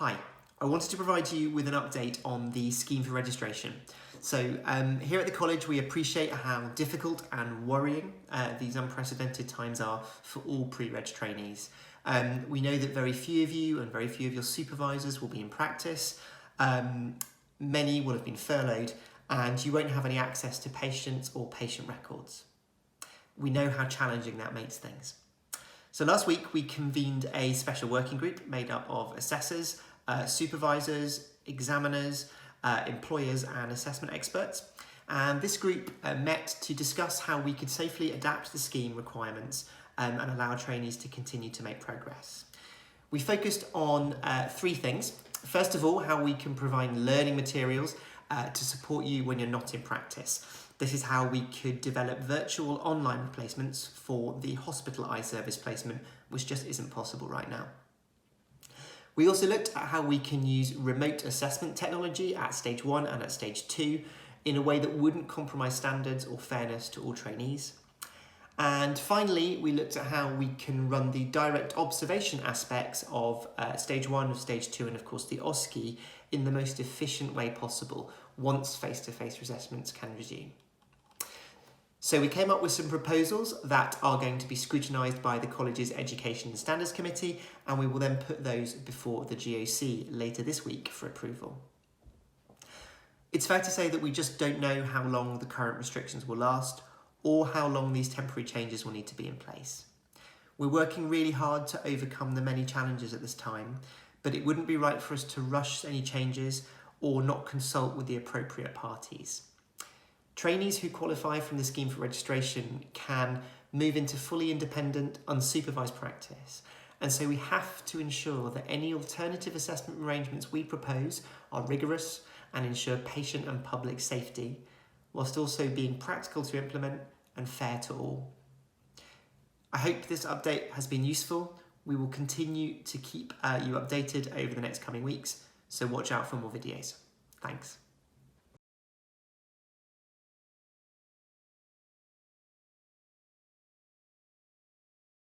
Hi, I wanted to provide you with an update on the scheme for registration. So here at the college we appreciate how difficult and worrying these unprecedented times are for all pre-reg trainees. We know that very few of you and very few of your supervisors will be in practice. Many will have been furloughed and you won't have any access to patients or patient records. We know how challenging that makes things. So last week we convened a special working group made up of assessors, supervisors, examiners, employers and assessment experts. And this group met to discuss how we could safely adapt the scheme requirements and allow trainees to continue to make progress. We focused on three things. First of all, how we can provide learning materials to support you when you're not in practice. This is how we could develop virtual online replacements for the hospital eye-service placement, which just isn't possible right now. We also looked at how we can use remote assessment technology at stage 1 and at stage 2 in a way that wouldn't compromise standards or fairness to all trainees. And finally, we looked at how we can run the direct observation aspects of stage 1, of stage 2, and of course the OSCE in the most efficient way possible once face-to-face assessments can resume. So we came up with some proposals that are going to be scrutinised by the college's Education and Standards Committee, and we will then put those before the GOC later this week for approval. It's fair to say that we just don't know how long the current restrictions will last or how long these temporary changes will need to be in place. We're working really hard to overcome the many challenges at this time, but it wouldn't be right for us to rush any changes or not consult with the appropriate parties. Trainees who qualify from the scheme for registration can move into fully independent, unsupervised practice. And so we have to ensure that any alternative assessment arrangements we propose are rigorous and ensure patient and public safety, whilst also being practical to implement and fair to all. I hope this update has been useful. We will continue to keep you updated over the next coming weeks, so watch out for more videos. Thanks.